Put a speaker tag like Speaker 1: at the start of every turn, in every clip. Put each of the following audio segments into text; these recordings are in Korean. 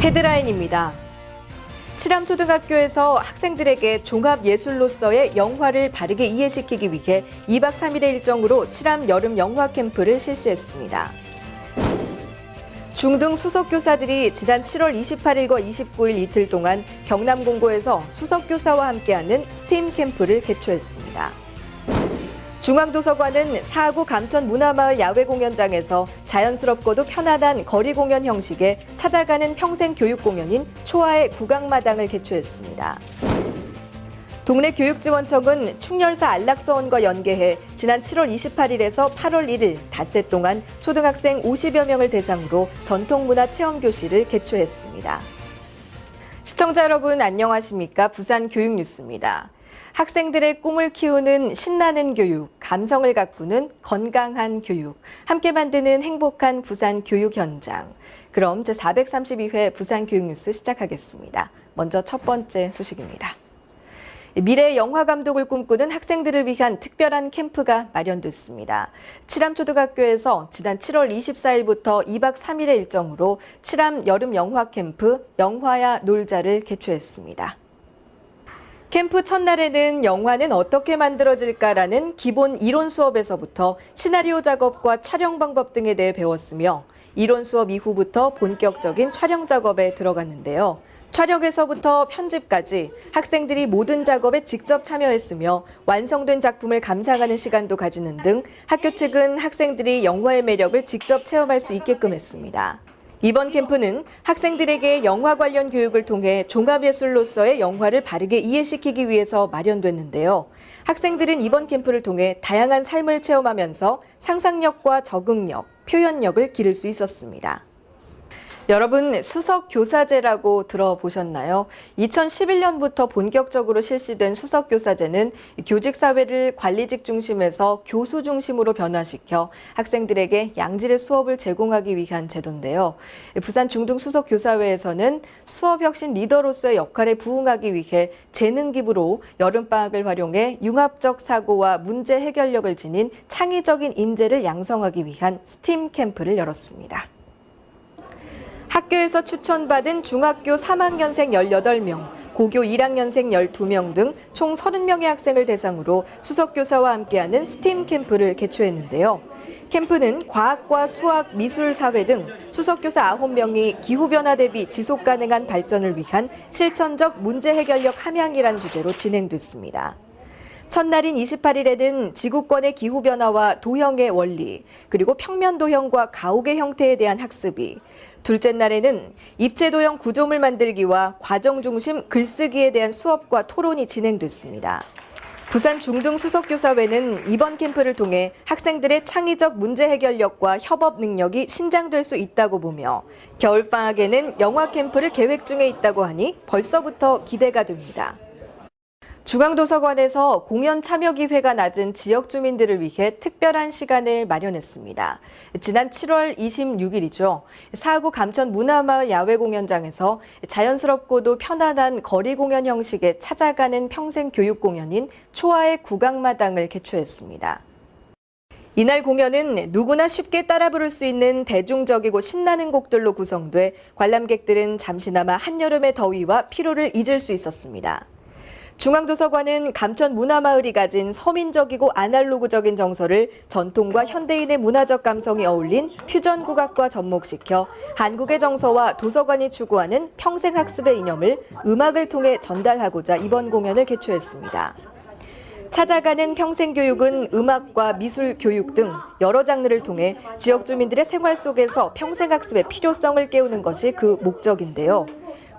Speaker 1: 헤드라인입니다. 칠암초등학교에서 학생들에게 종합예술로서의 영화를 바르게 이해시키기 위해 2박 3일의 일정으로 칠암 여름 영화 캠프를 실시했습니다. 중등 수석교사들이 지난 7월 28일과 29일 이틀 동안 경남공고에서 수석교사와 함께하는 스팀 캠프를 개최했습니다. 중앙도서관은 사구 감천문화마을 야외공연장에서 자연스럽고도 편안한 거리공연 형식의 찾아가는 평생교육공연인 초아의 국악마당을 개최했습니다. 동래 교육지원청은 충렬사 안락서원과 연계해 지난 7월 28일에서 8월 1일 닷새 동안 초등학생 50여 명을 대상으로 전통문화체험교실을 개최했습니다. 시청자 여러분 안녕하십니까? 부산교육뉴스입니다. 학생들의 꿈을 키우는 신나는 교육, 감성을 가꾸는 건강한 교육, 함께 만드는 행복한 부산 교육 현장. 그럼 제432회 부산교육뉴스 시작하겠습니다. 먼저 첫 번째 소식입니다. 미래 영화 감독을 꿈꾸는 학생들을 위한 특별한 캠프가 마련됐습니다. 칠암초등학교에서 지난 7월 24일부터 2박 3일의 일정으로 칠암 여름 영화 캠프 영화야 놀자를 개최했습니다. 캠프 첫날에는 영화는 어떻게 만들어질까라는 기본 이론 수업에서부터 시나리오 작업과 촬영 방법 등에 대해 배웠으며 이론 수업 이후부터 본격적인 촬영 작업에 들어갔는데요. 촬영에서부터 편집까지 학생들이 모든 작업에 직접 참여했으며 완성된 작품을 감상하는 시간도 가지는 등 학교 측은 학생들이 영화의 매력을 직접 체험할 수 있게끔 했습니다. 이번 캠프는 학생들에게 영화 관련 교육을 통해 종합예술로서의 영화를 바르게 이해시키기 위해서 마련됐는데요. 학생들은 이번 캠프를 통해 다양한 삶을 체험하면서 상상력과 적응력, 표현력을 기를 수 있었습니다. 여러분, 수석교사제라고 들어보셨나요? 2011년부터 본격적으로 실시된 수석교사제는 교직사회를 관리직 중심에서 교수 중심으로 변화시켜 학생들에게 양질의 수업을 제공하기 위한 제도인데요. 부산 중등수석교사회에서는 수업혁신 리더로서의 역할에 부응하기 위해 재능기부로 여름방학을 활용해 융합적 사고와 문제 해결력을 지닌 창의적인 인재를 양성하기 위한 스팀 캠프를 열었습니다. 학교에서 추천받은 중학교 3학년생 18명, 고교 1학년생 12명 등 총 30명의 학생을 대상으로 수석교사와 함께하는 스팀 캠프를 개최했는데요. 캠프는 과학과 수학, 미술, 사회 등 수석교사 9명이 기후변화 대비 지속가능한 발전을 위한 실천적 문제 해결력 함양이란 주제로 진행됐습니다. 첫날인 28일에는 지구권의 기후변화와 도형의 원리, 그리고 평면도형과 가옥의 형태에 대한 학습이, 둘째 날에는 입체도형 구조물 만들기와 과정 중심 글쓰기에 대한 수업과 토론이 진행됐습니다. 부산 중등수석교사회는 이번 캠프를 통해 학생들의 창의적 문제 해결력과 협업 능력이 신장될 수 있다고 보며 겨울방학에는 영화 캠프를 계획 중에 있다고 하니 벌써부터 기대가 됩니다. 중앙도서관에서 공연 참여 기회가 낮은 지역 주민들을 위해 특별한 시간을 마련했습니다. 지난 7월 26일이죠. 사구 감천문화마을 야외공연장에서 자연스럽고도 편안한 거리공연 형식의 찾아가는 평생교육공연인 초아의 국악마당을 개최했습니다. 이날 공연은 누구나 쉽게 따라 부를 수 있는 대중적이고 신나는 곡들로 구성돼 관람객들은 잠시나마 한여름의 더위와 피로를 잊을 수 있었습니다. 중앙도서관은 감천문화마을이 가진 서민적이고 아날로그적인 정서를 전통과 현대인의 문화적 감성이 어울린 퓨전 국악과 접목시켜 한국의 정서와 도서관이 추구하는 평생학습의 이념을 음악을 통해 전달하고자 이번 공연을 개최했습니다. 찾아가는 평생교육은 음악과 미술, 교육 등 여러 장르를 통해 지역 주민들의 생활 속에서 평생학습의 필요성을 깨우는 것이 그 목적인데요.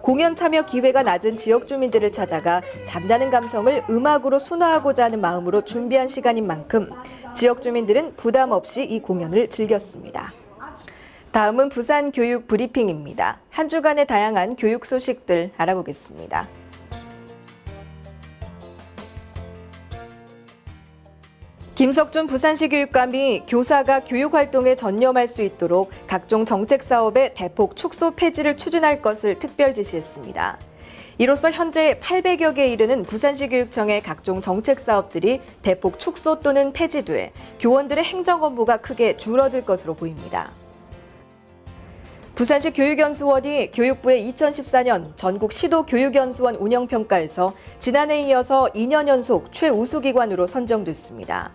Speaker 1: 공연 참여 기회가 낮은 지역 주민들을 찾아가 잠자는 감성을 음악으로 순화하고자 하는 마음으로 준비한 시간인 만큼 지역 주민들은 부담 없이 이 공연을 즐겼습니다. 다음은 부산 교육 브리핑입니다. 한 주간의 다양한 교육 소식들 알아보겠습니다. 김석준 부산시 교육감이 교사가 교육활동에 전념할 수 있도록 각종 정책 사업의 대폭 축소 폐지를 추진할 것을 특별 지시했습니다. 이로써 현재 800여 개에 이르는 부산시 교육청의 각종 정책 사업들이 대폭 축소 또는 폐지돼 교원들의 행정 업무가 크게 줄어들 것으로 보입니다. 부산시 교육연수원이 교육부의 2014년 전국 시도 교육연수원 운영평가에서 지난해에 이어서 2년 연속 최우수기관으로 선정됐습니다.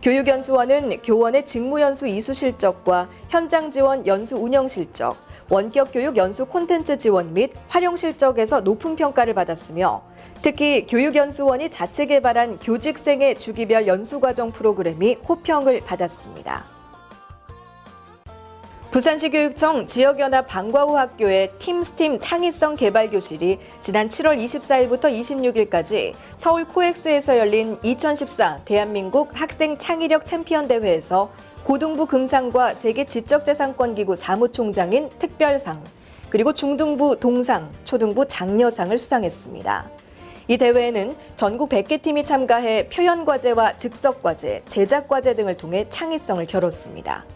Speaker 1: 교육연수원은 교원의 직무연수 이수 실적과 현장 지원 연수 운영 실적, 원격 교육 연수 콘텐츠 지원 및 활용 실적에서 높은 평가를 받았으며 특히 교육연수원이 자체 개발한 교직생의 주기별 연수과정 프로그램이 호평을 받았습니다. 부산시 교육청 지역연합 방과후 학교의 팀스팀 창의성 개발 교실이 지난 7월 24일부터 26일까지 서울 코엑스에서 열린 2014 대한민국 학생 창의력 챔피언 대회에서 고등부 금상과 세계 지적재산권기구 사무총장인 특별상, 그리고 중등부 동상, 초등부 장려상을 수상했습니다. 이 대회에는 전국 100개 팀이 참가해 표현과제와 즉석과제, 제작과제 등을 통해 창의성을 겨뤘습니다.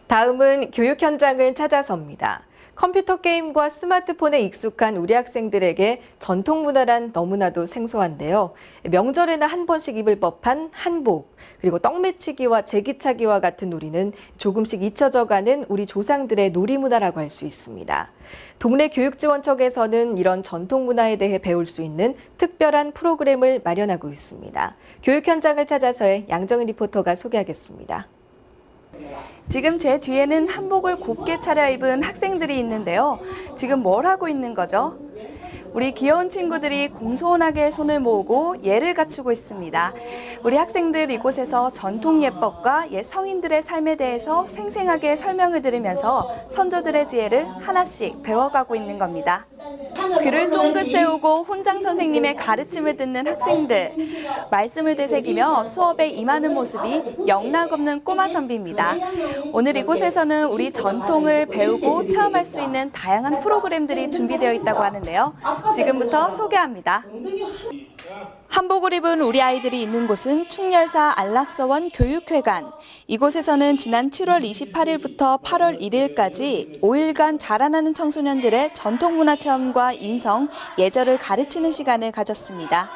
Speaker 1: 다음은 교육 현장을 찾아서입니다. 컴퓨터 게임과 스마트폰에 익숙한 우리 학생들에게 전통 문화란 너무나도 생소한데요. 명절에나 한 번씩 입을 법한 한복, 그리고 떡매치기와 제기차기와 같은 놀이는 조금씩 잊혀져가는 우리 조상들의 놀이 문화라고 할 수 있습니다. 동네 교육지원청에서는 이런 전통 문화에 대해 배울 수 있는 특별한 프로그램을 마련하고 있습니다. 교육 현장을 찾아서의 양정은 리포터가 소개하겠습니다.
Speaker 2: 지금 제 뒤에는 한복을 곱게 차려입은 학생들이 있는데요. 지금 뭘 하고 있는 거죠? 우리 귀여운 친구들이 공손하게 손을 모으고 예를 갖추고 있습니다. 우리 학생들 이곳에서 전통 예법과 옛 성인들의 삶에 대해서 생생하게 설명을 들으면서 선조들의 지혜를 하나씩 배워가고 있는 겁니다. 귀를 쫑긋 세우고 혼장 선생님의 가르침을 듣는 학생들. 말씀을 되새기며 수업에 임하는 모습이 영락없는 꼬마 선비입니다. 오늘 이곳에서는 우리 전통을 배우고 체험할 수 있는 다양한 프로그램들이 준비되어 있다고 하는데요. 지금부터 소개합니다. 한복을 입은 우리 아이들이 있는 곳은 충렬사 안락서원 교육회관. 이곳에서는 지난 7월 28일부터 8월 1일까지 5일간 자라나는 청소년들의 전통문화 체험과 인성, 예절을 가르치는 시간을 가졌습니다.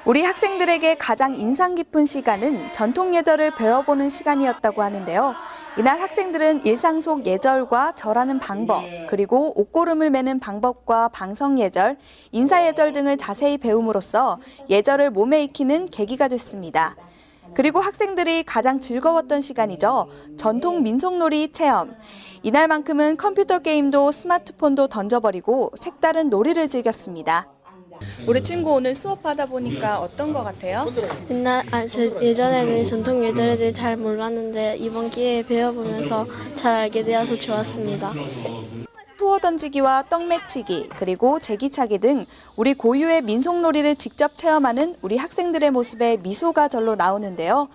Speaker 2: 우리 학생들에게 가장 인상 깊은 시간은 전통 예절을 배워보는 시간이었다고 하는데요. 이날 학생들은 일상 속 예절과 절하는 방법, 그리고 옷고름을 매는 방법과 방성 예절, 인사 예절 등을 자세히 배움으로써 예절을 몸에 익히는 계기가 됐습니다. 그리고 학생들이 가장 즐거웠던 시간이죠. 전통 민속놀이 체험. 이날만큼은 컴퓨터 게임도 스마트폰도 던져버리고 색다른 놀이를 즐겼습니다. 우리 친구 오늘 수업하다 보니까 어떤 것 같아요?
Speaker 3: 예전에는 전통 예절에 대해 잘 몰랐는데 이번 기회에 배워보면서 잘 알게 되어서 좋았습니다.
Speaker 2: 토어 던지기와 떡매치기, 그리고 제기차기 등 우리 고유의 민속놀이를 직접 체험하는 우리 학생들의 모습에 미소가 절로 나오는데요.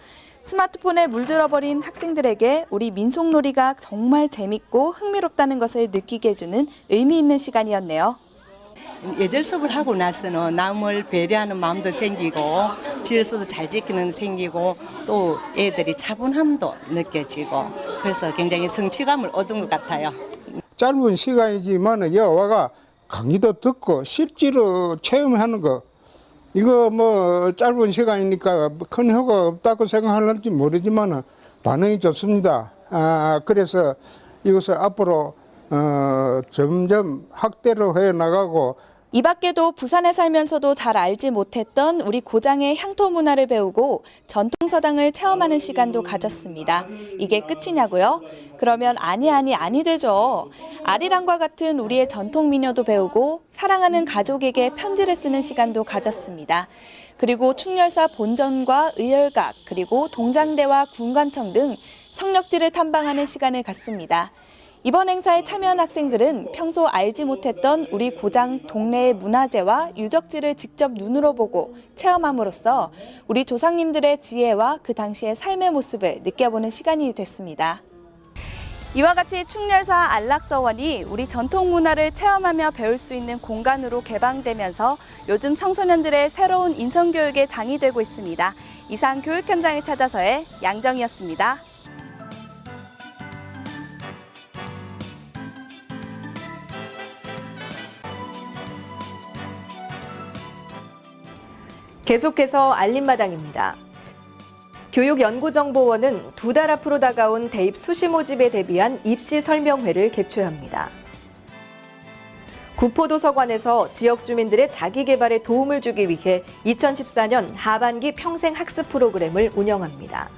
Speaker 2: 스마트폰에 물들어버린 학생들에게 우리 민속놀이가 정말 재밌고 흥미롭다는 것을 느끼게 해주는 의미 있는 시간이었네요.
Speaker 4: 예절 수업을 하고 나서는 남을 배려하는 마음도 생기고 질서도 잘 지키는 생기고 또 애들이 차분함도 느껴지고 그래서 굉장히 성취감을 얻은 것 같아요.
Speaker 5: 짧은 시간이지만 여와가 강의도 듣고 실제로 체험하는 거 이거 뭐 짧은 시간이니까 큰 효과가 없다고 생각할지 모르지만 반응이 좋습니다. 그래서 이것을 앞으로 점점 확대로 해 나가고
Speaker 2: 이 밖에도 부산에 살면서도 잘 알지 못했던 우리 고장의 향토 문화를 배우고 전통서당을 체험하는 시간도 가졌습니다. 이게 끝이냐고요? 그러면 아니 되죠. 아리랑과 같은 우리의 전통 민요도 배우고 사랑하는 가족에게 편지를 쓰는 시간도 가졌습니다. 그리고 충렬사 본전과 의열각, 그리고 동장대와 군관청 등 성력지를 탐방하는 시간을 갖습니다. 이번 행사에 참여한 학생들은 평소 알지 못했던 우리 고장 동네의 문화재와 유적지를 직접 눈으로 보고 체험함으로써 우리 조상님들의 지혜와 그 당시의 삶의 모습을 느껴보는 시간이 됐습니다. 이와 같이 충렬사 안락서원이 우리 전통 문화를 체험하며 배울 수 있는 공간으로 개방되면서 요즘 청소년들의 새로운 인성교육의 장이 되고 있습니다. 이상 교육 현장을 찾아서의 양정이었습니다.
Speaker 1: 계속해서 알림마당입니다. 교육연구정보원은 2달 앞으로 다가온 대입 수시 모집에 대비한 입시 설명회를 개최합니다. 구포도서관에서 지역 주민들의 자기 개발에 도움을 주기 위해 2014년 하반기 평생학습 프로그램을 운영합니다.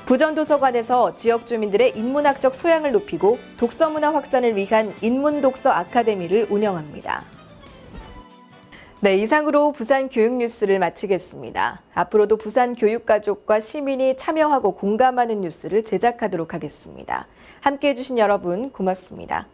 Speaker 1: 부전도서관에서 지역 주민들의 인문학적 소양을 높이고 독서 문화 확산을 위한 인문독서 아카데미를 운영합니다. 네, 이상으로 부산 교육 뉴스를 마치겠습니다. 앞으로도 부산 교육가족과 시민이 참여하고 공감하는 뉴스를 제작하도록 하겠습니다. 함께해 주신 여러분 고맙습니다.